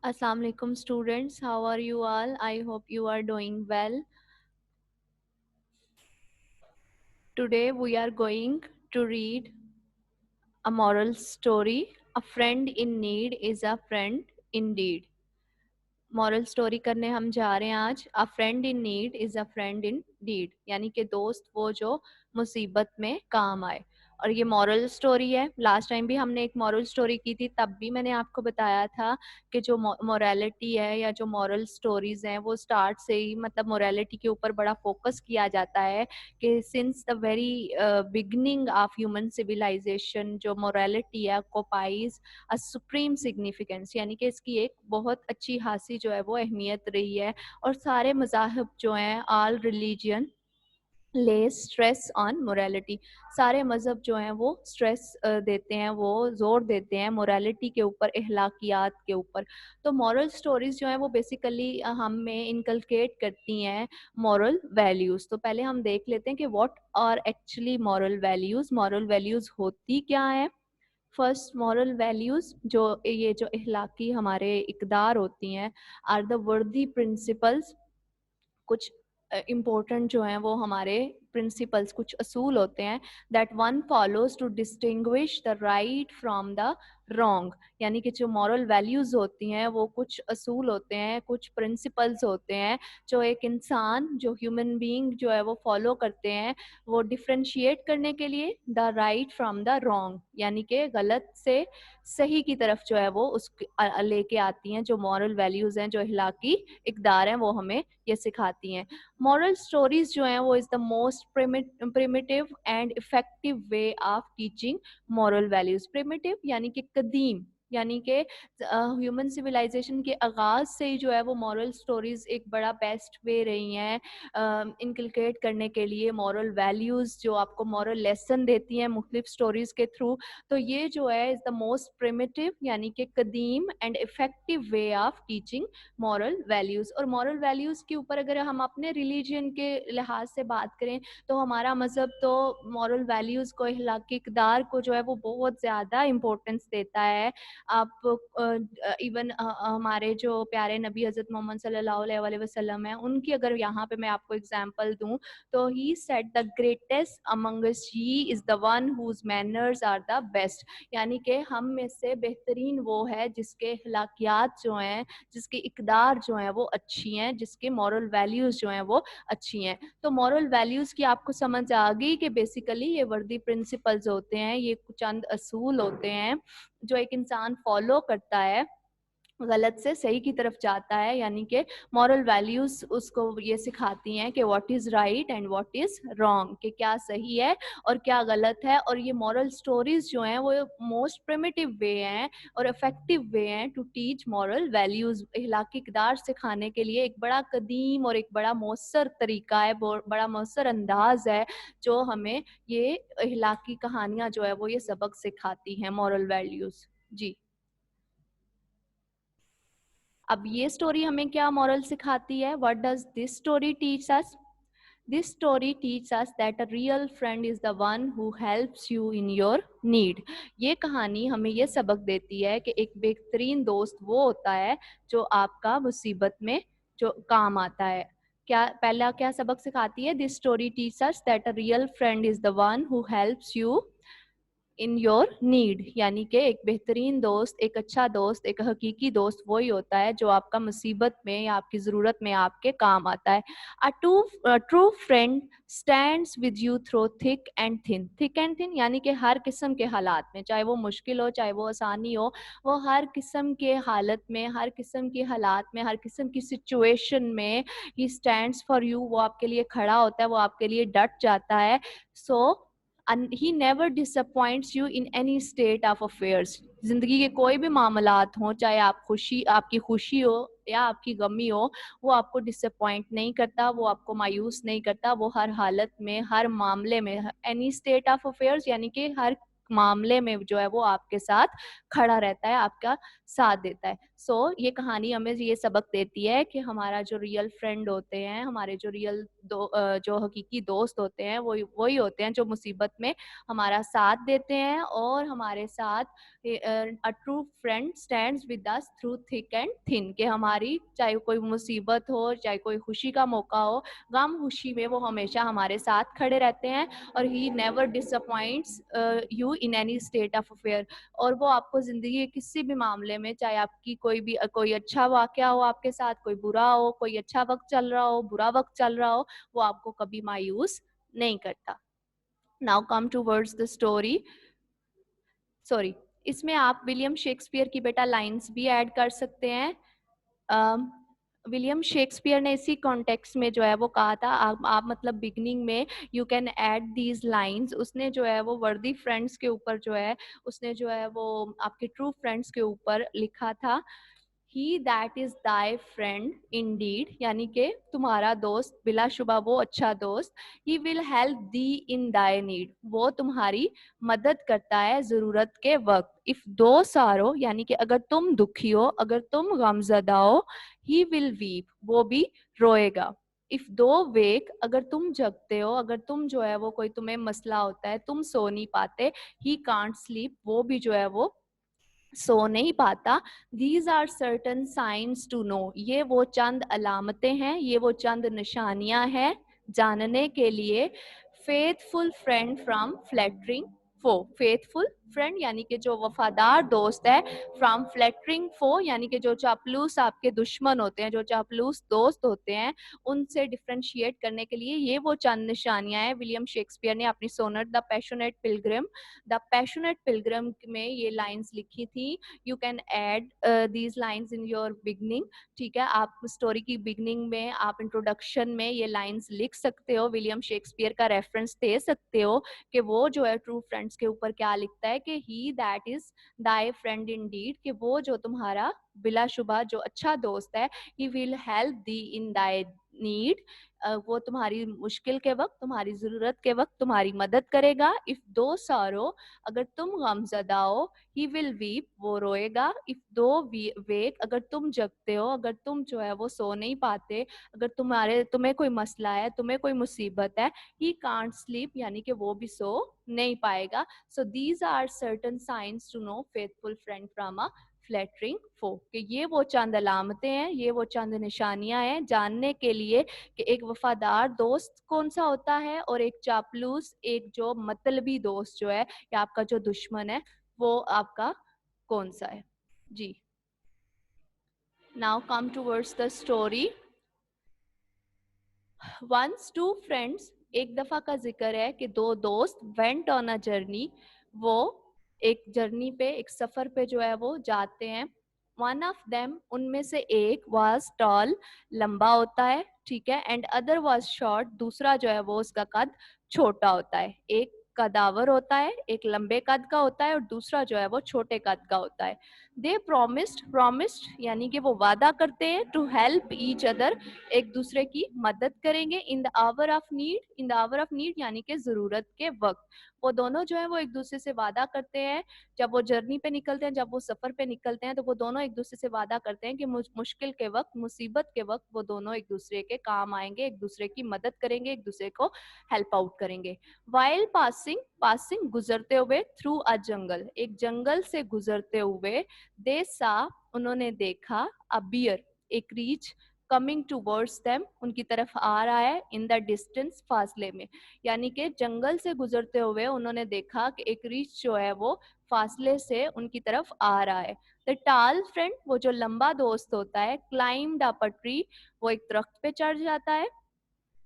Assalamu alaikum students, how are you all? I hope you are doing well. Today we are going to read a moral story. A friend in need is a friend indeed. Moral story करने हम जा रहे हैं आज. A friend in need is a friend indeed, यानी कि दोस्त वो जो मुसीबत में काम आए. और ये मॉरल स्टोरी है. लास्ट टाइम भी हमने एक मॉरल स्टोरी की थी, तब भी मैंने आपको बताया था कि जो मोरालिटी है या जो मॉरल स्टोरीज हैं वो स्टार्ट से ही मतलब मोरालिटी के ऊपर बड़ा फोकस किया जाता है कि since the very beginning of human civilisation जो मोरालिटी है ऑक्युपाइज अ सुप्रीम सिग्निफिकेंस, यानी कि इसकी एक बहुत अच्छी खासी जो है वो अहमियत रही है. और सारे मज़ाहब जो हैं, ऑल रिलीजन ले स्ट्रेस ऑन मोरालिटी. सारे मज़हब जो हैं वो स्ट्रेस देते हैं, वो जोर देते हैं मोरालिटी के ऊपर, अखलाकियात के ऊपर. तो मॉरल स्टोरीज जो हैं वो बेसिकली हमें इनकलकेट करती हैं मॉरल वैल्यूज़. तो पहले हम देख लेते हैं कि what are actually moral values. Moral values होती क्या है? फर्स्ट, मॉरल वैल्यूज़ जो ये जो अखलाकी हमारे इकदार होती हैं आर द वर्दी प्रिंसिपल्स. कुछ इम्पोर्टेंट जो हैं वो हमारे प्रिंसिपल्स, कुछ असूल होते हैं that one follows to distinguish the right from the wrong. यानी कि जो मॉरल वैल्यूज़ होती हैं वो कुछ असूल होते हैं, कुछ प्रिंसिपल्स होते हैं जो एक इंसान, जो ह्यूमन बीइंग जो है वो फॉलो करते हैं, वो डिफ्रेंशिएट करने के लिए the right from the wrong, यानी कि गलत से सही की तरफ जो है वो उस लेके आती हैं. जो मॉरल वैल्यूज़ हैं, जो अखलाकी इकदार हैं, वो हमें ये सिखाती हैं. मॉरल स्टोरीज जो हैं वो is the most primitive and effective way of teaching moral values. Primitive यानी कि कदीम, यानी कि ह्यूमन सिविलाइजेशन के आगाज़ से ही जो है वो मॉरल स्टोरीज़ एक बड़ा बेस्ट वे रही हैं इनकलकेट करने के लिए मॉरल वैल्यूज़, जो आपको मॉरल लेसन देती हैं मुख्तलिफ स्टोरीज़ के थ्रू. तो ये जो है इज़ द मोस्ट प्रिमिटिव यानी कि कदीम and effective way of teaching moral values. और मॉरल वैल्यूज़ के ऊपर अगर हम अपने रिलीजन के लिहाज से बात करें तो हमारा मज़हब तो मॉरल वैल्यूज़ को, अखलाकी इक़दार को जो है वो बहुत ज़्यादा इम्पोर्टेंस देता है. आप इवन हमारे जो प्यारे नबी हज़रत मोहम्मद सल्लल्लाहु अलैहि वसल्लम हैं, उनकी अगर यहाँ पे मैं आपको एग्जांपल दूँ तो he said the greatest among us he is the one whose manners are the best. यानी कि हम में से बेहतरीन वो है जिसके अखलाकियात जो हैं, जिसकी इकदार जो हैं वो अच्छी हैं, जिसके मॉरल वैल्यूज़ जो हैं वो अच्छी हैं. तो मॉरल वैल्यूज़ की आपको समझ आ गई कि बेसिकली ये वर्दी प्रिंसिपल्स होते हैं, ये चंद असूल होते हैं जो एक इंसान फॉलो करता है, गलत से सही की तरफ जाता है. यानी कि मॉरल वैल्यूज़ उसको ये सिखाती हैं कि what is right and what is wrong, कि क्या सही है और क्या गलत है. और ये मॉरल स्टोरीज़ जो हैं वो मोस्ट प्रिमिटिव वे हैं और इफ़ेक्टिव वे हैं टू टीच मॉरल वैल्यूज़. अखलाकी इक़दार सिखाने के लिए एक बड़ा कदीम और एक बड़ा मौसर तरीका है, बड़ा मौसर अंदाज़ है जो हमें ये अखलाकी कहानियाँ जो है वो ये सबक सिखाती हैं, मॉरल वैल्यूज़. जी. अब ये स्टोरी हमें क्या मॉरल सिखाती है? What does this story teach us? This story teach us that a real friend is the one who helps you in your need. ये कहानी हमें ये सबक देती है कि एक बेहतरीन दोस्त वो होता है जो आपका मुसीबत में जो काम आता है. क्या पहला क्या सबक सिखाती है? This story teach us that a real friend is the one who helps you in your need. यानी कि एक बेहतरीन दोस्त, एक अच्छा दोस्त, एक हकीकी दोस्त वही होता है जो आपका मुसीबत में या आपकी ज़रूरत में आपके काम आता है. A true friend stands with you through thick and thin. Thick and thin यानी कि हर किस्म के हालात में, चाहे वो मुश्किल हो चाहे वो आसानी हो, वो हर किस्म के हालत में, हर किस्म की हालात में, हर किस्म की सिचुएशन में ही स्टैंड्स फॉर यू. वो आपके लिए खड़ा होता है, वो आपके लिए डट जाता है. सो and he never disappoints you in any state of affairs. जिंदगी के कोई भी मामलात हों, चाहे आपकी खुशी हो या आपकी गमी हो, वो आपको डिसअपॉइंट नहीं करता, वो आपको मायूस नहीं करता. वो हर हालत में, हर मामले में, एनी स्टेट ऑफ अफेयर्स यानी कि हर मामले में जो है वो आपके साथ खड़ा रहता है, आपका साथ देता है। सो ये कहानी हमें ये सबक देती है कि हमारा जो रियल फ्रेंड होते हैं, हमारे जो रियल जो हकीकी दोस्त होते हैं, वही होते हैं जो मुसीबत में हमारा साथ देते हैं और हमारे साथ a true friend stands with us through thick and thin, कि हमारी चाहे कोई मुसीबत हो, चाहे कोई खुशी का मौका हो, गम खुशी में वो हमेशा हमारे साथ खड़े रहते हैं और he never disappoints you in any state of affair. और वो आपको ज़िंदगी के किसी भी मामले में, चाहे आपकी कोई अच्छा वाक़या हो आपके साथ, कोई बुरा हो, कोई अच्छा वक़्त चल रहा हो, बुरा वक़्त चल रहा हो, वो आपको कभी मायूस नहीं करता। Now come towards the story. Sorry, इसमें आप विलियम शेक्सपियर की बेटा लाइन्स भी ऐड कर सकते हैं। विलियम शेक्सपियर ने इसी कॉन्टेक्स्ट में जो है वो कहा था, आप मतलब बिगनिंग में you can add these lines. उसने जो है वो वर्दी फ्रेंड्स के ऊपर जो है, उसने जो है वो आपके ट्रू फ्रेंड्स के ऊपर लिखा था, he that is thy friend indeed, यानी कि तुम्हारा दोस्त बिलाशुबा वो अच्छा दोस्त। He will help thee in thy need, वो तुम्हारी मदद करता है ज़रूरत के वक्त। इफ़ दो सारो, यानी कि अगर तुम दुखी हो, अगर तुम गमज़दा हो, ही विल वीप, वो भी रोएगा। इफ़ दो वेक, अगर तुम जगते हो, अगर तुम जो है वो कोई तुम्हें मसला होता है, तुम सो नहीं पाते, ही कांट स्लीप, वो भी जो है वो सो नहीं पाता। These are certain signs to know, ये वो चंद अलामतें हैं, ये वो चंद निशानियां हैं जानने के लिए। Faithful friend from flattering foe, faithful friend यानी कि जो वफादार दोस्त है, फ्रॉम फ्लैटरिंग फो यानी कि जो चापलूस आपके दुश्मन होते हैं, जो चापलूस दोस्त होते हैं, उनसे डिफ्रेंशिएट करने के लिए ये वो चंद निशानियां हैं। विलियम शेक्सपियर ने अपनी सोनेट द पैशनेट पिलग्रिम में ये लाइंस लिखी थी। You can add these lines in your beginning, ठीक है, आप स्टोरी की बिगनिंग में, आप इंट्रोडक्शन में ये लाइंस लिख सकते हो, विलियम शेक्सपियर का रेफरेंस दे सकते हो कि वो जो है ट्रू फ्रेंड्स के ऊपर क्या लिखता है, कि he that is thy friend indeed, कि वो जो तुम्हारा बिलाशुबा जो अच्छा दोस्त है, he will help thee in thy need, वो तुम्हारी मुश्किल के वक्त, तुम्हारी ज़रूरत के वक्त तुम्हारी मदद करेगा। इफ़ दो सारो, अगर तुम गमज़दा हो, ही विल वीप, वो रोएगा। इफ़ दो वेक, अगर तुम जगते हो, अगर तुम जो है वो सो नहीं पाते, अगर तुम्हें कोई मसला है, तुम्हें कोई मुसीबत है, ही कांट स्लीप, यानी कि वो भी सो नहीं पाएगा। So these are certain signs to know faithful friend from a flattering foe, कि ये वो चंद अलामतें हैं, ये वो चंद निशानियां हैं जानने के लिए कि एक वफादार दोस्त कौन सा होता है और एक चापलूस, एक जो मतलबी दोस्त जो है, या आपका जो दुश्मन है, वो आपका कौन सा है। जी, now come towards the story. Once two friends, एक दफा का जिक्र है कि दो दोस्त वेंट ऑन अ जर्नी, वो एक जर्नी पे, एक सफर पे जो है वो जाते हैं। वन ऑफ देम, उनमें से एक वाज टॉल, लंबा होता है, ठीक है, एंड अदर वाज शॉर्ट, दूसरा जो है वो उसका कद छोटा होता है। एक कदावर होता है, एक लंबे कद का होता है और दूसरा जो है वो छोटे कद का होता है। दे प्रोमिस्ड यानी कि वो वादा करते हैं, टू हेल्प ईच अदर, एक दूसरे की मदद करेंगे, in the hour of need, in the hour of need यानी कि जरूरत के वक्त। वो दोनों जो है वो एक दूसरे से वादा करते हैं, जब वो जर्नी पे निकलते हैं, जब वो सफर पे निकलते हैं, तो वो दोनों एक दूसरे से वादा करते हैं कि मुश्किल के वक्त, मुसीबत के वक्त वो दोनों एक दूसरे के काम आएंगे, एक दूसरे की मदद करेंगे, एक दूसरे को हेल्प आउट करेंगे। वाइल पासिंग गुजरते हुए, थ्रू अ जंगल, एक जंगल से गुजरते हुए, दे सा, उन्होंने देखा, अ बियर, एक रीछ, कमिंग टूवर्ड्स देम, उनकी तरफ आ रहा है, इन द डिस्टेंस, फासले में, यानी कि जंगल से गुजरते हुए उन्होंने देखा कि एक रीछ जो है वो फासले से उनकी तरफ आ रहा है। द टाल फ्रेंड, वो जो लंबा दोस्त होता है, क्लाइम्ड अप अ ट्री, वो एक दरख्त पे चढ़ जाता है।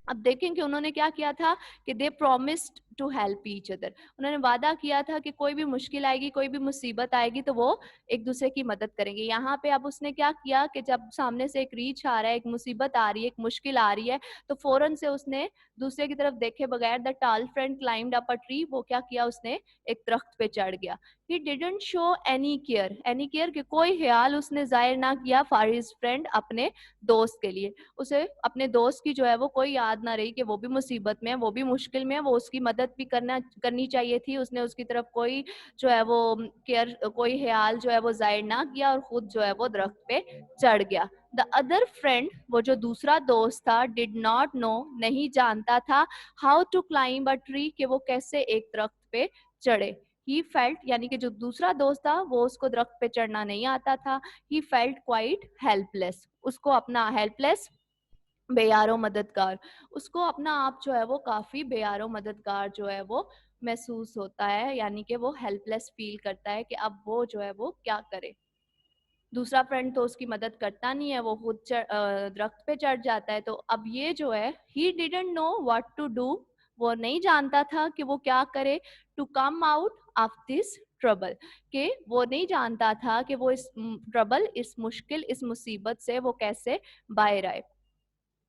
अब देखें कि उन्होंने क्या किया था, कि they promised to help each other, उन्होंने वादा किया था कि कोई भी मुश्किल आएगी, कोई भी मुसीबत आएगी, तो वो एक दूसरे की मदद करेंगे। यहाँ पे अब उसने क्या किया कि जब सामने से एक रीछ आ रहा है, एक मुसीबत आ रही है, एक मुश्किल आ रही है, तो फौरन से उसने दूसरे की तरफ देखे बगैर, द टाल friend climbed up a tree, वो क्या किया, उसने एक दरख्त पे चढ़ गया। He didn't show any care, कि कोई ख्याल उसने जाहिर ना किया फॉर हिज फ्रेंड, अपने दोस्त के लिए, उसे अपने दोस्त की जो है वो कोई याद याद ना रही कि वो भी मुसीबत में है, वो भी मुश्किल में है, वो उसकी मदद भी करनी चाहिए थी। उसने उसकी तरफ कोई जो है वो केयर, कोई ख्याल जो है वो जाहिर ना किया और खुद जो है वो दरख्त पे चढ़ गया। द अदर फ्रेंड, वो जो दूसरा दोस्त था, डिड नॉट नो, नहीं जानता था, how to climb a tree, कि वो कैसे एक दरख्त पे चढ़े। ही फेल्ट, यानी कि जो दूसरा दोस्त था वो उसको दरख्त पे चढ़ना नहीं आता था। ही फेल्ट क्वाइट हेल्पलेस, उसको अपना हेल्पलेस, बेयारो मददगार, उसको अपना आप जो है वो काफी बेयारो मददगार जो है वो महसूस होता है, यानी कि वो हेल्पलेस फील करता है कि अब वो जो है वो क्या करे। दूसरा फ्रेंड तो उसकी मदद करता नहीं है, वो खुद दरख्त पे चढ़ जाता है। तो अब ये जो है, he didn't know what to do, वो नहीं जानता था कि वो क्या करे, to come out of this trouble, कि वो नहीं जानता था कि वो इस ट्रबल, इस मुश्किल, इस मुसीबत से वो कैसे बाहर आए।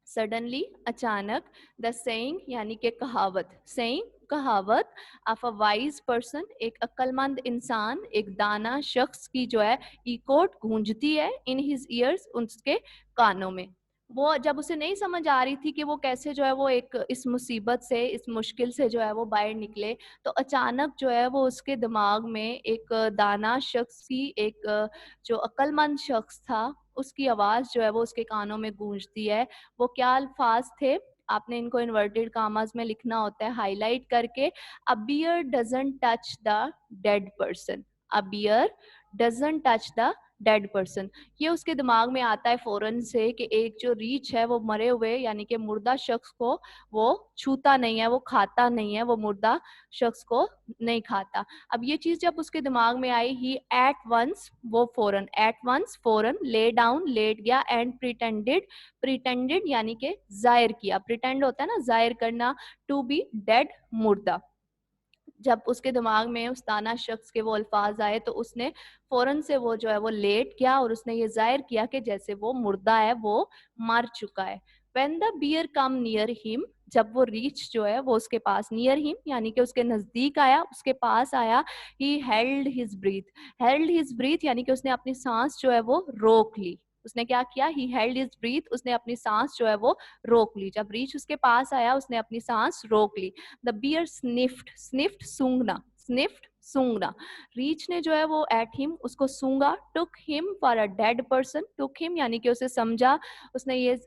सडनली, अचानक, द सेइंग, यानी कि कहावत, सेइंग कहावत, ऑफ अ वाइज पर्सन, एक अक्लमंद इंसान, एक दाना शख्स की जो है इकोट गूंजती है, इन हिज ईयर्स, उसके कानों में। वो जब उसे नहीं समझ आ रही थी कि वो कैसे जो है वो एक इस मुसीबत से, इस मुश्किल से जो है वो बाहर निकले, तो अचानक जो है वो उसके दिमाग में एक दाना शख्स की, एक जो अक्लमंद शख्स था, उसकी आवाज़ जो है वो उसके कानों में गूंजती है। वो क्या अल्फाज थे, आपने इनको इन्वर्टेड कामास में लिखना होता है हाईलाइट करके। A bear doesn't touch the dead person, a bear doesn't touch the dead person, ये उसके दिमाग में आता है फौरन से कि एक जो रीछ है वो मरे हुए, यानी कि मुर्दा शख्स को वो छूता नहीं है, वो खाता नहीं है, वो मुर्दा शख्स को नहीं खाता। अब ये चीज जब उसके दिमाग में आई, ही एट वंस, वो फौरन, एट वंस फौरन, ले डाउन, लेट गया, एंड प्रिटेंडेड, प्रिटेंडेड यानी कि जाहिर किया, प्रिटेंड होता है ना जाहिर करना, टू बी डेड, मुर्दा। जब उसके दिमाग में उस दाना शख्स के वो अल्फाज आए तो उसने फौरन से वो जो है वो लेट गया और उसने ये जाहिर किया कि जैसे वो मुर्दा है, वो मर चुका है। When the bear come near him, जब वो रीछ जो है वो उसके पास, नियर हिम यानी कि उसके नजदीक आया, उसके पास आया, he held his breath, held his breath यानी कि उसने अपनी सांस जो है वो रोक ली। उसने क्या किया, he held his breath, उसने अपनी सांस जो है वो रोक ली। जब रीछ उसके पास आया उसने अपनी सांस रोक ली। द बियर स्निफ्ड, स्निफ्ड सूंघना, स्निफ्ड सूंघना, रीच ने जो है वो एट हिम, उसको सूंघा। Took him for a dead person, took him यानी कि उसे समझा, उसने ये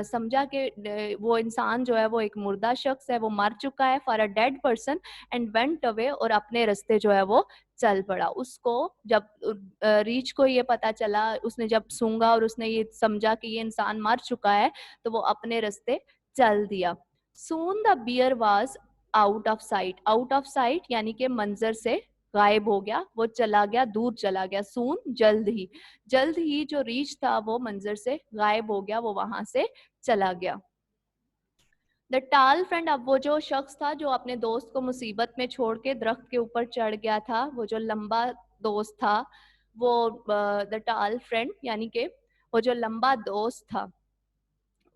समझा कि वो इंसान जो है वो एक मुर्दा शख्स है, वो मर चुका है, for a dead person, and went away, और अपने रास्ते जो है वो चल पड़ा। उसको जब रीच को ये पता चला, उसने जब सूंघा और उसने ये समझा कि ये इंसान मर चुका है, तो वो अपने रास्ते चल दिया। Soon the bear was out of sight, out of sight यानी कि मंजर से गायब हो गया, वो चला गया, दूर चला गया। सून जल्द ही जो रीच था वो मंजर से गायब हो गया, वो वहां से चला गया। द टाल फ्रेंड, अब वो जो शख्स था जो अपने दोस्त को मुसीबत में छोड़ के दरख्त के ऊपर चढ़ गया था, वो जो लंबा दोस्त था, वो द टाल फ्रेंड यानी कि वो जो लंबा दोस्त था,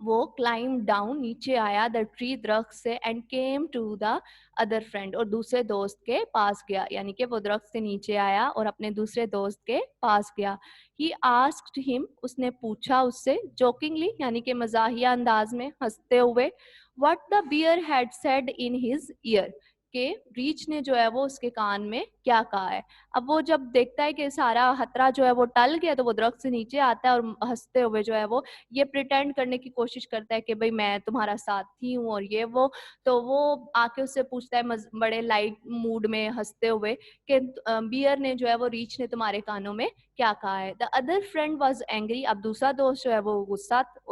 वो क्लाइम डाउन, नीचे आया, द ट्री, दरख्त से, and came to the other friend, और दूसरे दोस्त के पास गया, यानी कि वो दरख्त से नीचे आया और अपने दूसरे दोस्त के पास गया। ही आस्क्ड हिम, उसने पूछा उससे, जोकिंगली यानी कि मजाहिया अंदाज में, हंसते हुए, what the bear had said in his ear, के रीच ने जो है वो उसके कान में क्या कहा है। अब वो जब देखता है कि सारा खतरा जो है वो टल गया, तो वो दरख्त से नीचे आता है और हंसते हुए जो है वो ये प्रिटेंड करने की कोशिश करता है कि भाई मैं तुम्हारा साथी हूँ और ये वो। तो वो आके उससे पूछता है बड़े लाइट मूड में हंसते हुए कि बियर ने जो है वो रीच ने तुम्हारे कानों में क्या कहा है। The other friend was angry, अब दूसरा दोस्त जो है वो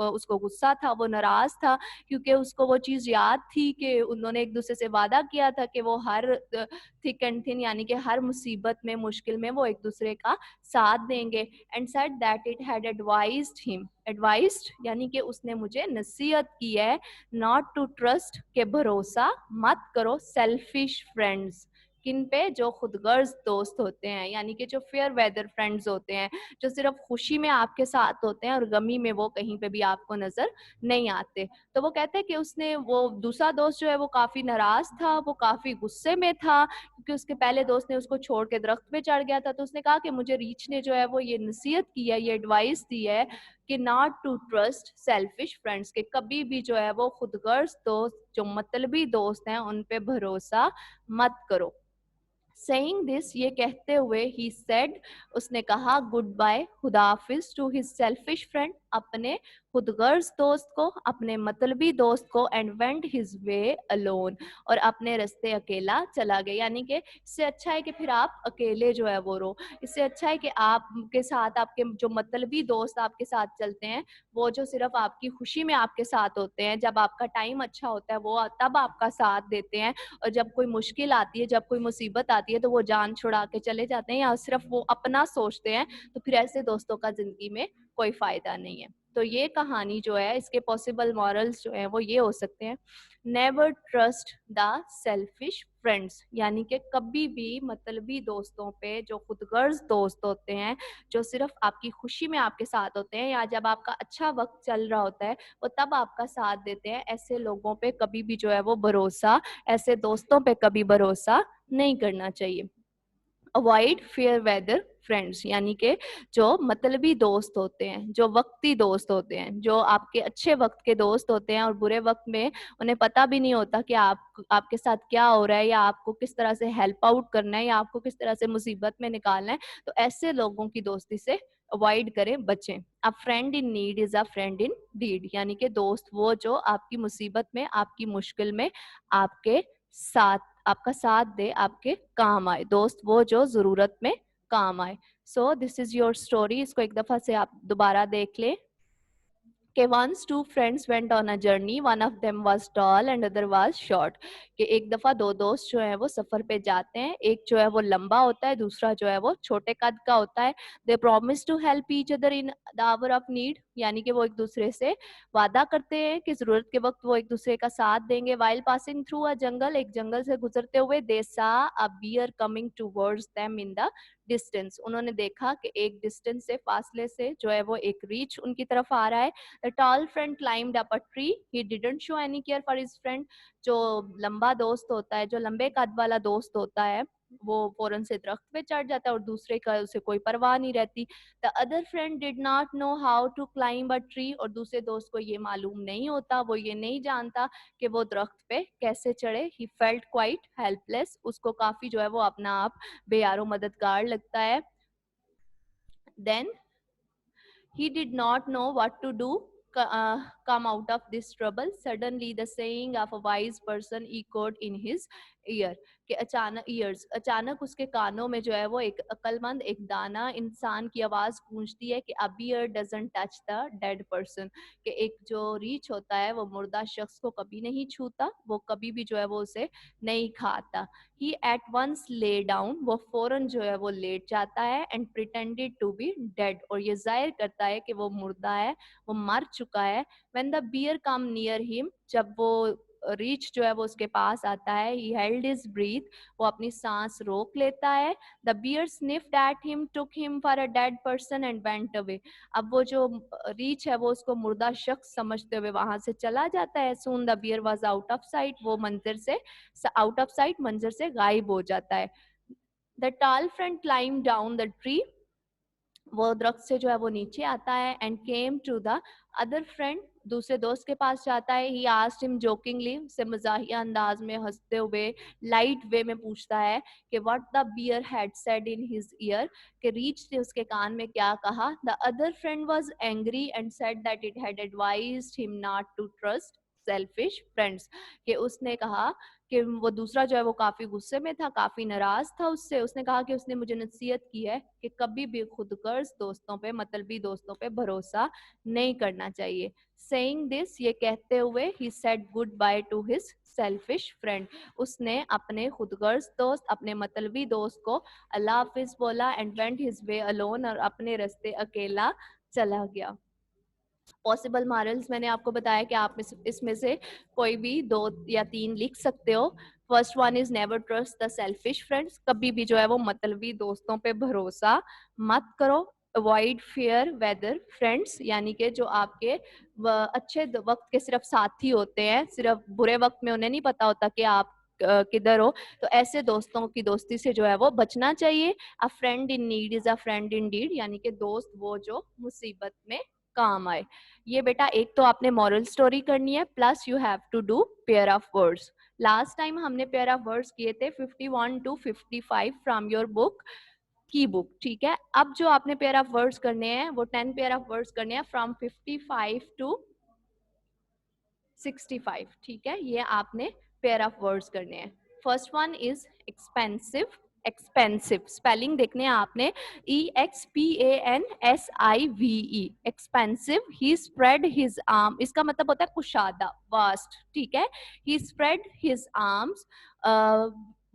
उसको गुस्सा था, वो नाराज था, क्योंकि उसको वो चीज याद थी कि उन्होंने एक दूसरे से वादा किया था कि वो हर थिक एंड थिन यानी कि हर मुसीबत में, मुश्किल में वो एक दूसरे का साथ देंगे। And said that it had advised him, advised यानी कि उसने मुझे नसीहत की है, नॉट टू ट्रस्ट, के भरोसा मत करो, सेल्फिश फ्रेंड्स, किन पे, जो खुदगर्ज दोस्त होते हैं, यानी कि जो फेयर वेदर फ्रेंड्स होते हैं, जो सिर्फ खुशी में आपके साथ होते हैं और गमी में वो कहीं पे भी आपको नजर नहीं आते। तो वो कहते हैं कि उसने, वो दूसरा दोस्त जो है वो काफी नाराज था, वो काफी गुस्से में था, क्योंकि उसके पहले दोस्त ने उसको छोड़ के दरख्त पे चढ़ गया था। तो उसने कहा कि मुझे रीच ने जो है वो ये नसीहत की है, ये एडवाइस दी है कि not to trust selfish friends, के कभी भी जो है वो खुदगर्ज दोस्त, जो मतलबी दोस्त हैं, उन पे भरोसा मत करो। Saying this, ये कहते हुए he said, उसने कहा गुड बाय, खुदा हाफिज, टू हिज सेल्फिश फ्रेंड, अपने खुदगर्ज दोस्त को, अपने मतलबी दोस्त को, and went his way alone, और अपने रास्ते अकेला चला गया। यानी कि इससे अच्छा है कि फिर आप अकेले जो है वो रहो, इससे अच्छा है कि आपके साथ आपके जो मतलबी दोस्त आपके साथ चलते हैं, वो जो सिर्फ आपकी खुशी में आपके साथ होते हैं, जब आपका टाइम अच्छा होता है वो तब आपका साथ देते हैं, और जब कोई मुश्किल आती है, जब कोई मुसीबत आती है, तो वो जान छुड़ा के चले जाते हैं या सिर्फ वो अपना सोचते हैं, तो फिर ऐसे दोस्तों का जिंदगी में कोई फायदा नहीं है। तो ये कहानी जो है, इसके पॉसिबल मॉरल्स जो है वो ये हो सकते हैं, never trust the selfish friends, यानी कि कभी भी मतलबी दोस्तों पे, जो खुदगर्ज दोस्त होते हैं, जो सिर्फ आपकी खुशी में आपके साथ होते हैं या जब आपका अच्छा वक्त चल रहा होता है वो तब आपका साथ देते हैं, ऐसे लोगों पे कभी भी जो है वो भरोसा, ऐसे दोस्तों पे कभी भरोसा नहीं करना चाहिए। अवॉइड फेयर वेदर फ्रेंड्स, यानी कि जो मतलबी दोस्त होते हैं, जो वक्ती दोस्त होते हैं, जो आपके अच्छे वक्त के दोस्त होते हैं और बुरे वक्त में उन्हें पता भी नहीं होता कि आपके साथ क्या हो रहा है या आपको किस तरह से हेल्प आउट करना है या आपको किस तरह से मुसीबत में निकालना है, तो ऐसे लोगों की दोस्ती से अवॉइड करें, बचें। A friend in need is a friend indeed, यानी कि दोस्त वो जो आपकी मुसीबत में, आपकी मुश्किल में आपके साथ, आपका साथ दे, आपके काम आए, दोस्त वो जो जरूरत में काम आए। सो दिस इज योर स्टोरी, इसको एक दफा से आप दोबारा देख ले। कि once two friends went on a journey, one of them was tall and other was short, कि एक दफा दो दोस्त जो है वो सफर पे जाते हैं, एक जो है वो लंबा होता है, दूसरा जो है वो छोटे कद का होता है। they promise to help each other in the hour of need, यानी कि वो एक दूसरे से वादा करते हैं कि जरूरत के वक्त वो एक दूसरे का साथ देंगे। while passing through a jungle, एक जंगल से गुजरते हुए, they saw a bear coming towards them in the distance, उन्होंने देखा कि एक डिस्टेंस से, फासले से जो है वो एक रीछ उनकी तरफ आ रहा है। The tall friend climbed up a tree. He didn't show any care for his friend. जो लंबा दोस्त होता है, जो लंबे कद वाला दोस्त होता है, वो फौरन से दरख्त पे चढ़ जाता है और दूसरे का उसे कोई परवाह नहीं रहती। The other friend did not know how to climb a tree, और दूसरे दोस्त को ये मालूम नहीं होता, वो ये नहीं जानता कि वो दरख्त पे कैसे चढ़े। He felt quite helpless. उसको काफी जो है वो अपना आप बेयारो मददगार लगता है। Then he did not know what to do, come out of this trouble. Suddenly the saying of a wise person echoed in his ear, कि अचानक उसके कानों में जो है वो एक अक्लमंद, एक दाना इंसान की आवाज गूंजती है कि a bear doesn't touch the dead person, कि एक जो रीछ होता है वो मुर्दा शख्स को कभी नहीं छूता, वो कभी भी जो है वो उसे नहीं खाता। He at once lay down, वो फौरन जो है वो लेट जाता है, and pretended to be dead, और ये जाहिर करता है कि वो मुर्दा है, वो मर चुका है। When the bear come near him, जब वो रीछ जो है वो उसके पास आता है, he held his breath, वो अपनी सांस रोक लेता है। The bear sniffed at him, took him for a dead person and went away. अब वो जो रीछ है वो उसको मुर्दा शख्स समझते हुए वहां से चला जाता है। Soon the bear was out of sight, वो मंजर से आउट ऑफ साइट, मंजर से गायब हो जाता है। The tall friend climb down the tree, वो दरख्त से जो है वो नीचे आता है, and came to the other friend, दूसरे दोस्त के पास जाता है। ही आस्क्ड हिम जोकिंगली, से मजाहिया अंदाज में हंसते हुए लाइट वे में पूछता है कि what the bear had said in his ear, कि रीछ ने उसके कान में क्या कहा। The other friend was angry and said that it had advised him not to trust selfish friends, कि उसने कहा कि वो दूसरा जो है वो काफी गुस्से में था, काफी नाराज था उससे। उसने कहा कि उसने मुझे नसीहत की है कि कभी भी खुदगर्ज दोस्तों पे, मतलबी दोस्तों पे भरोसा नहीं करना चाहिए। सेइंग दिस, ये कहते हुए, he said good by two his selfish friend, उसने अपने खुदगर्ज दोस्त, अपने मतलबी दोस्त को अल्लाह हाफिज बोला, and went his way alone, और अपने रास्ते अकेला चला गया। पॉसिबल मॉरल्स मैंने आपको बताया कि आप इसमें से कोई भी 2 या 3 लिख सकते हो। First one is never trust the selfish friends, कभी भी जो है वो मतलबी दोस्तों पे भरोसा मत करो। अवॉइड फेयर वेदर फ्रेंड्स, यानी कि जो आपके अच्छे वक्त के सिर्फ साथी होते हैं, सिर्फ बुरे वक्त में उन्हें नहीं पता होता कि आप किधर हो, तो ऐसे दोस्तों की दोस्ती से जो है वो बचना चाहिए। A friend in need is a friend indeed, यानी कि दोस्त वो जो मुसीबत में काम आए। ये बेटा एक तो आपने मॉरल स्टोरी करनी है, plus you have to do pair of words. Last time हमने पेयर ऑफ वर्ड्स किए थे 51 to 55 फ्रॉम योर बुक की बुक, ठीक है। अब जो आपने पेयर ऑफ वर्ड्स करने हैं वो 10 पेयर ऑफ वर्ड्स करने हैं फ्रॉम 55 to 65, ठीक है। ये आपने पेयर ऑफ वर्ड्स करने हैं। First one is expansive. Expansive spelling देखने हैं आपने, EXPANSIVE, expansive. He spread his arm, इसका मतलब होता है कुशादा, वास्ट, ठीक है। He spread his arms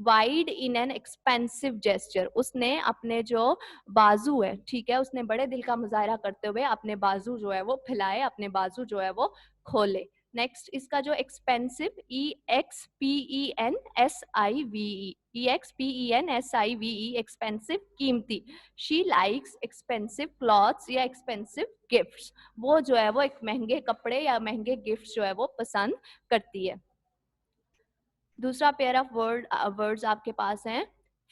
wide in an expansive gesture, उसने अपने जो बाजू है, ठीक है, उसने बड़े दिल का मुजाहरा करते हुए अपने बाजू जो है वो फैलाए, अपने बाजू जो है वो खोले। नेक्स्ट इसका जो एक्सपेंसिव, EXPENSIVE, एक्सपेंसिव कीमती। शी लाइक्स एक्सपेंसिव क्लॉथ्स या एक्सपेंसिव गिफ्ट्स, वो जो है वो एक महंगे कपड़े या महंगे गिफ्ट्स जो है वो पसंद करती है। दूसरा पेयर ऑफ वर्ड्स आपके पास है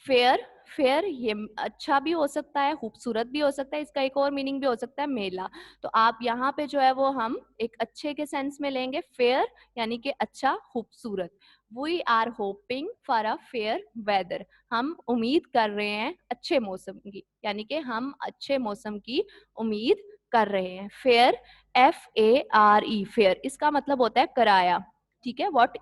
फेयर। फेयर ये अच्छा भी हो सकता है, खूबसूरत भी हो सकता है, इसका एक और मीनिंग भी हो सकता है मेला। तो आप यहाँ पे जो है वो हम एक अच्छे के सेंस में लेंगे, फेयर यानी कि अच्छा, खूबसूरत। We are hoping for a fair weather, हम उम्मीद कर रहे हैं अच्छे मौसम की, यानी कि हम अच्छे मौसम की उम्मीद कर रहे हैं। फेयर, FARE, फेयर, इसका मतलब होता है किराया, ठीक है। व्हाट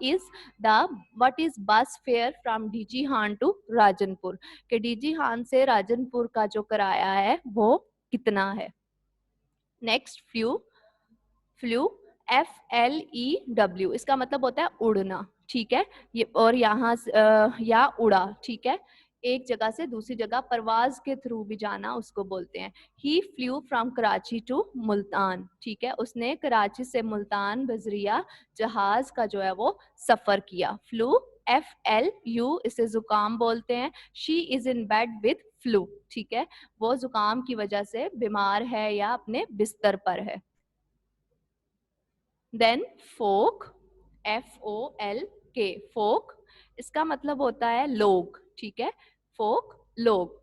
इज बस फेयर फ्रॉम डीजी हान टू राजनपुर, के डीजी हान से राजनपुर का जो किराया है वो कितना है। Next flu. फ्लू, FLEW, इसका मतलब होता है उड़ना, ठीक है। ये और यहाँ या उड़ा, ठीक है, एक जगह से दूसरी जगह परवाज के थ्रू भी जाना उसको बोलते हैं। He flew from Karachi to Multan, ठीक है, उसने कराची से मुल्तान बजरिया जहाज का जो है वो सफर किया। फ्लू, FLU, इसे जुकाम बोलते हैं। She is in bed with flu, ठीक है, वो जुकाम की वजह से बीमार है या अपने बिस्तर पर है। देन फोक, FOLK, फोक, इसका मतलब होता है लोग, ठीक है, फोक, लोग।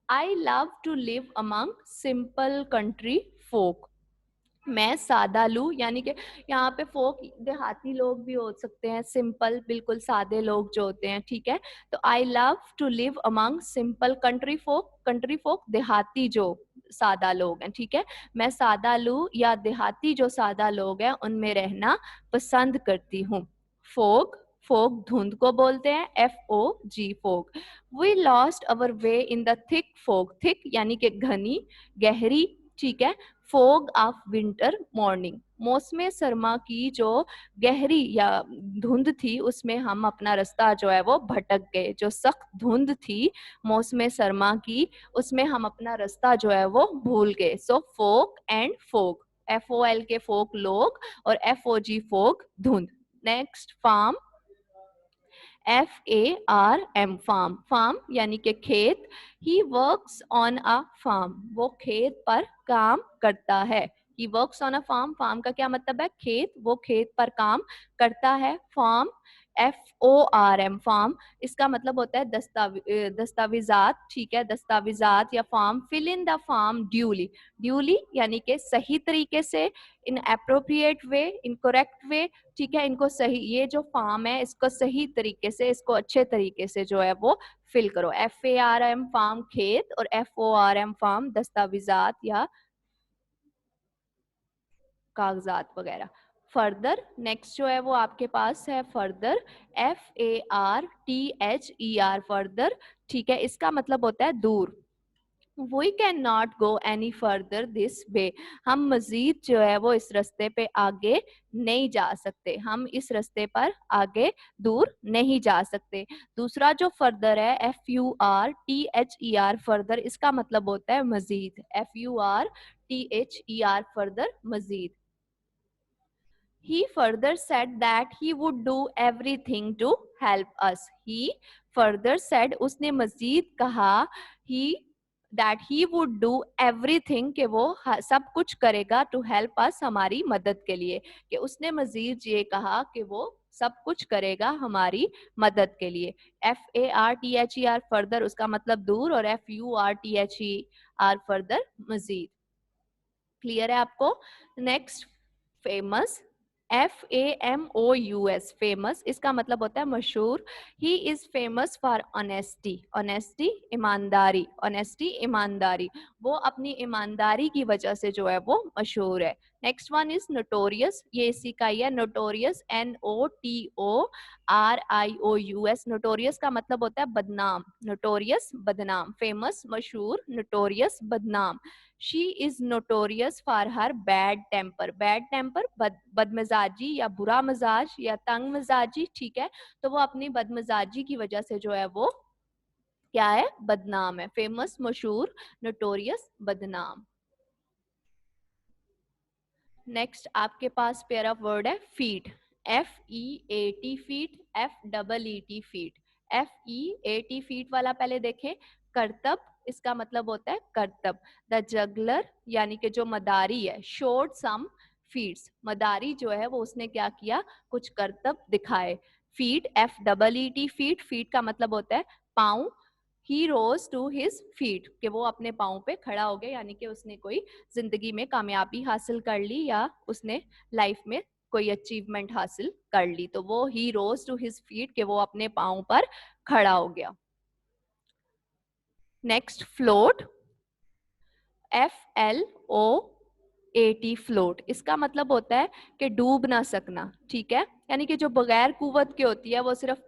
I love to live among simple country folk, मैं सादा लू, यानी कि यहाँ पे फोक देहाती लोग भी हो सकते हैं, सिंपल बिल्कुल सादे लोग जो होते हैं, ठीक है। तो I love to live among simple country folk, country folk देहाती जो सादा लोग हैं, ठीक है, मैं सादा लू या देहाती जो सादा लोग हैं उनमें रहना पसंद करती हूँ। फोग, फोग धुंध को बोलते हैं, FOG, fog. We lost our way in the thick fog, thick यानी कि घनी, गहरी, ठीक है, फोग ऑफ विंटर मॉर्निंग, मौसम सरमा की जो गहरी या धुंध थी उसमें हम अपना रास्ता जो है वो भटक गए, जो सख्त धुंध थी मौसम सरमा की उसमें हम अपना रास्ता जो है वो भूल गए। सो फोक एंड फोग, FOLK फोक लोग और FOG फोग धुंध। Next farm, FARM, farm, farm यानी कि खेत। He works on a farm, वो खेत पर काम करता है। ही works on a farm, farm का क्या मतलब है, खेत, वो खेत पर काम करता है। फार्म, FORM, फार्म, इसका मतलब होता है दस्तावेजात, ठीक है, दस्तावेजात या form. Fill in the form duly, duly यानी कि सही तरीके से, in appropriate way, in correct way, ठीक है, इनको सही, ये जो फार्म है इसको सही तरीके से, इसको अच्छे तरीके से जो है वो फिल करो। FARM फार्म खेत और FORM फार्म दस्तावेजात या कागजात वगैरह। फर्दर, नेक्स्ट जो है वो आपके पास है फर्दर, FARTHER, फर्दर, ठीक है, इसका मतलब होता है दूर। We cannot go any further this way, हम मजीद जो है वो इस रास्ते पे आगे नहीं जा सकते, हम इस रास्ते पर आगे दूर नहीं जा सकते। दूसरा जो फर्दर है FURTHER, फर्दर, इसका मतलब होता है मजीद, FURTHER, फर्दर, मजीद। He further said that he would do everything to help us. He further said, उसने मजीद कहा, he that he would do everything, कि वो सब कुछ करेगा to help us, हमारी मदद के लिए, कि उसने मजीद ये कहा कि वो सब कुछ करेगा हमारी मदद के लिए। FARTHER, फर्दर, उसका मतलब दूर, और FURTHER, फर्दर, मजीद। क्लियर है आपको? नेक्स्ट, फेमस, FAMOUS, फेमस, इसका मतलब होता है मशहूर. He is famous for honesty, honesty ईमानदारी, ऑनेस्टी ईमानदारी, वो अपनी ईमानदारी की वजह से जो है वो मशहूर है. नेक्स्ट वन इज नोटोरियस, ये इसी का ही है, नोटोरियस, NOTORIOUS, नोटोरियस का मतलब होता है बदनाम, नोटोरियस बदनाम, फेमस मशहूर, नोटोरियस बदनाम. She is notorious for her bad temper, bad temper बदमिजाजी या बुरा मिजाज या तंग मिजाजी, ठीक है, तो वो अपनी बदमिजाजी की वजह से जो है वो क्या है, बदनाम है. फेमस मशहूर, नोटोरियस बदनाम. नेक्स्ट आपके पास पेयर ऑफ वर्ड है feet, FEAT feet, FEET feet. FEAT feet वाला पहले देखें, करतब, इसका मतलब होता है करतब. द जगलर यानी कि जो मदारी है, शोड सम फीट्स, मदारी जो है वो उसने क्या किया, कुछ करतब दिखाए. फीट, FEET फीट, फीट का मतलब होता है पाँव. He rose to his feet, कि वो अपने पाँव पे खड़ा हो गया, यानी कि उसने कोई जिंदगी में कामयाबी हासिल कर ली या उसने लाइफ में कोई अचीवमेंट हासिल कर ली, तो वो ही रोज टू हिज फीट, कि वो अपने पाँव पर खड़ा हो गया. नेक्स्ट, फ्लोट, FLOAT फ्लोट, इसका मतलब होता है कि डूब ना सकना, ठीक है, यानी कि जो बगैर कुवत की होती है, वो सिर्फ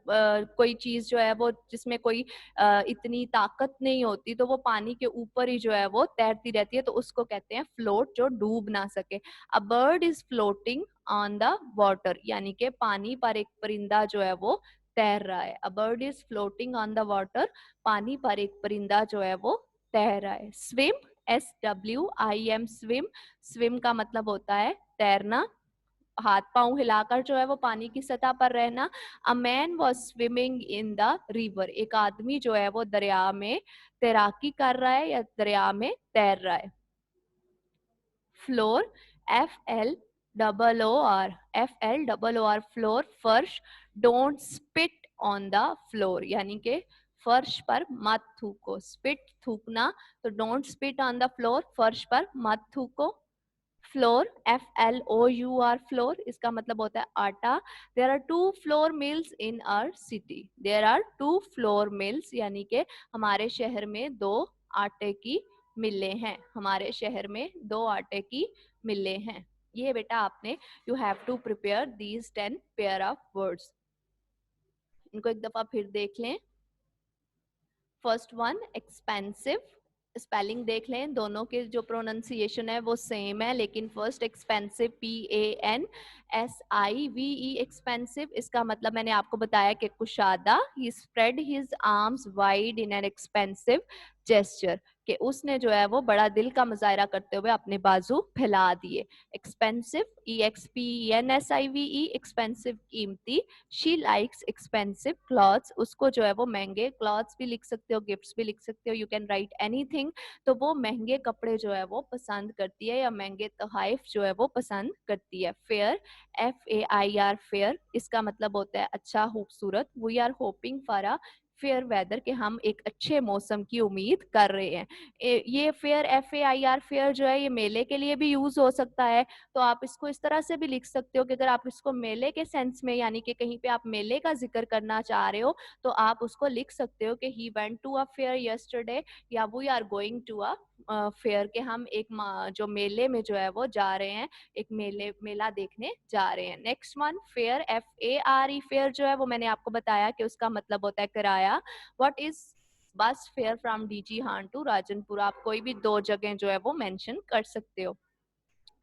कोई चीज जो है वो जिसमें कोई इतनी ताकत नहीं होती, तो वो पानी के ऊपर ही जो है वो तैरती रहती है, तो उसको कहते हैं फ्लोट, जो डूब ना सके. A bird is floating on the water, यानी कि पानी पर एक परिंदा जो है वो तैर रहा है. A bird is floating on the water, पानी पर एक परिंदा जो है वो तैर रहा है. स्विम, SWIM स्विम, स्विम का मतलब होता है तैरना, हाथ पांव हिलाकर जो है वो पानी की सतह पर रहना. A man was swimming in the river, एक आदमी जो है वो दरिया में तैराकी कर रहा है या दरिया में तैर रहा है. फ्लोर, FLOOR फ्लोर, फर्श. Don't spit on the floor, यानी कि फर्श पर मत थूको, स्पिट थूकना, तो don't spit on the floor, फर्श पर मत थूको. फ्लोर, FLOUR फ्लोर, इसका मतलब होता है आटा. There are 2 flour mills in our city, there are 2 flour mills, यानी कि हमारे शहर में 2 आटे की मिलें हैं, हमारे शहर में 2 आटे की मिलें हैं. ये बेटा आपने, you have to prepare these 10 pair of words. इनको एक दफा फिर देख लें. फर्स्ट वन, एक्सपेंसिव, स्पेलिंग देख लें, दोनों के जो प्रोनाउंसिएशन है वो सेम है, लेकिन फर्स्ट एक्सपेंसिव, PANSIVE एक्सपेंसिव, इसका मतलब मैंने आपको बताया कि कुशादा, he spread his arms wide in an expansive gesture, कि उसने जो है वो बड़ा दिल का मुजाहरा करते हुए अपने बाजू फैला दिए. एक्सपेंसिव, EXPENSIVE एक्सपेंसिव, कीमती. शी लाइक्स एक्सपेंसिव क्लॉथ्स, उसको जो है वो महंगे क्लॉथ्स भी लिख सकते हो, गिफ्ट्स भी लिख सकते हो, यू कैन राइट एनीथिंग, तो वो महंगे कपड़े जो है वो पसंद करती है या महंगे तोहफे जो है वो पसंद करती है. फेयर, FAIR फेयर, इसका मतलब होता है अच्छा, खूबसूरत. We are hoping for a fair weather, के हम एक अच्छे मौसम की उम्मीद कर रहे हैं. ये फेयर, FAIR फेयर जो है ये मेले के लिए भी यूज हो सकता है, तो आप इसको इस तरह से भी लिख सकते हो कि अगर आप इसको मेले के सेंस में, यानी कि कहीं पे आप मेले का जिक्र करना चाह रहे हो, तो आप उसको लिख सकते हो कि he went to a fair yesterday, या we are going to a fair, के हम एक जो मेले में जो है वो जा रहे हैं, एक मेला देखने जा रहे हैं. Next one, fair, FARE fair जो है वो मैंने आपको बताया कि उसका मतलब होता है किराया. व्हाट इज बस फेयर फ्रॉम DG हान टू राजनपुर, आप कोई भी 2 जगह जो है वो मेंशन कर सकते हो.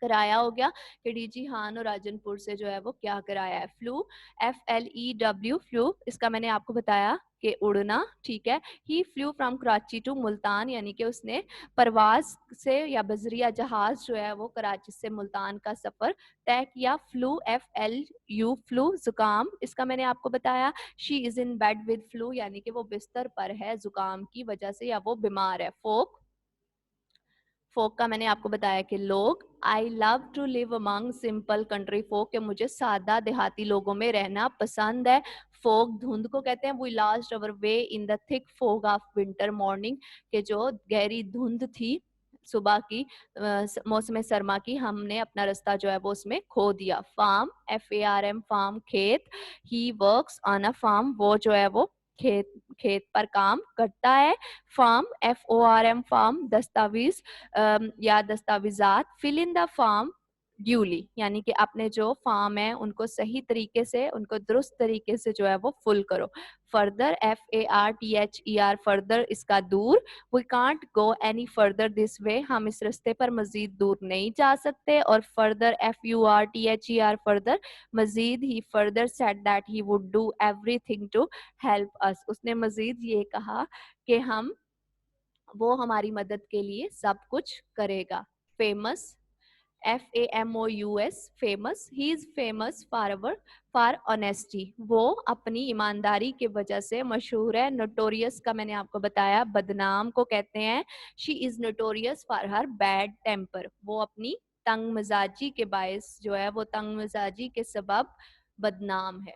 किराया हो गया कि DG हान और राजनपुर से जो है वो क्या किराया है. फ्लू, FLEW फ्लू, इसका मैंने आपको बताया कि उड़ना, ठीक है. He flew from Karachi to Multan, यानी कि उसने परवाज से या बजरिया जहाज जो है वो कराची से मुल्तान का सफर तय किया. फ्लू, FLU फ्लू, जुकाम, इसका मैंने आपको बताया. She is in bed with flu, यानी कि वो बिस्तर पर है जुकाम की वजह से या वो बीमार है. फोक, फोक का मैंने आपको बताया कि लोग. I love to live among simple country folk, के मुझे सादा देहाती लोगों में रहना पसंद है. फोक, धुंध को कहते हैं. We lost our way in the thick fog of winter morning, के जो गहरी धुंध थी सुबह की मौसम सरमा की हमने अपना रास्ता जो है वो उसमें खो दिया। फार्म, FARM, फार्म खेत। He works on a farm, वो जो है वो खेत पर काम करता है। फार्म, FORM, फार्म दस्तावेज या दस्तावेजात। Fill in the form duly, यानी कि अपने जो फार्म है उनको सही तरीके से, उनको दुरुस्त तरीके से जो है वो फुल करो। फर्दर, FARTHER, फर्दर इसका दूर। We can't go any farther this way, हम इस रास्ते पर मजीद दूर नहीं जा सकते। और फर्दर, FURTHER, फर्दर मजीद। He further said that he would do everything to help us, उसने मजीद ये कहा कि वो हमारी मदद के लिए सब कुछ करेगा। Famous, FAMOUS, famous. He is famous for honesty, वो अपनी ईमानदारी की वजह से मशहूर है। नोटोरियस का मैंने आपको बताया, बदनाम को कहते हैं। She is notorious for her bad temper, वो अपनी तंग मिजाजी के बायस जो है वो तंग मिजाजी के सबब बदनाम है।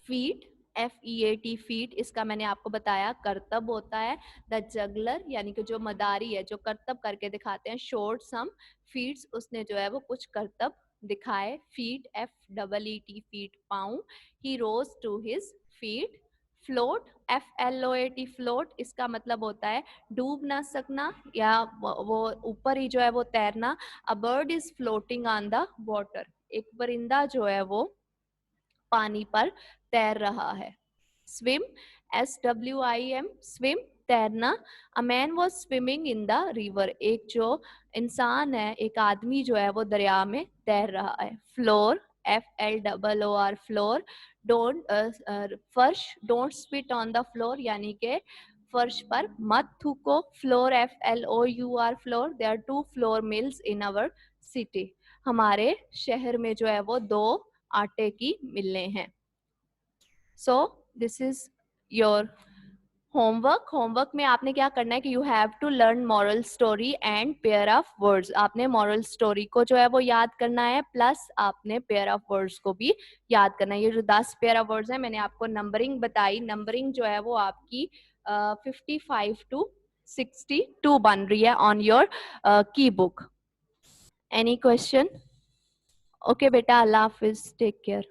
फीट, FEAT, फीट, इसका मैंने आपको बताया करतब होता है। द जगलर, यानी कि जो मदारी है, जो करतब करके दिखाते हैं। शोर्ट सम फीट्स, उसने जो है वो कुछ करतब दिखाए। फीट, FEET, फीट, पाँव। He rose to his feet. Float, FLOAT, float, इसका मतलब होता है डूब ना सकना या वो ऊपर ही जो है वो तैरना। A bird is floating on the water, एक परिंदा जो है वो पानी पर तैर रहा है। स्विम, SWIM, स्विम, तैरना। A man was swimming in the river, एक जो इंसान है, एक आदमी जो है वो दरिया में तैर रहा है। Floor, FLOOR, floor. डोंट फर्श, don't spit on the floor, यानी के फर्श पर मत थूको। Flour, FLOUR, flour. There are 2 flour mills in our city, हमारे शहर में जो है वो 2 आटे की मिलें हैं। So this is your homework में आपने क्या करना है कि you have to learn moral story and pair of words, आपने मॉरल स्टोरी को जो है वो याद करना है, प्लस आपने पेयर ऑफ वर्ड्स को भी याद करना है। ये जो 10 पेयर ऑफ वर्ड्स है, मैंने आपको नंबरिंग बताई, नंबरिंग जो है वो आपकी 55 to 62 बन रही है ऑन योर की बुक। Any question? ओके बेटा, अल्लाह हाफिज, टेक केयर।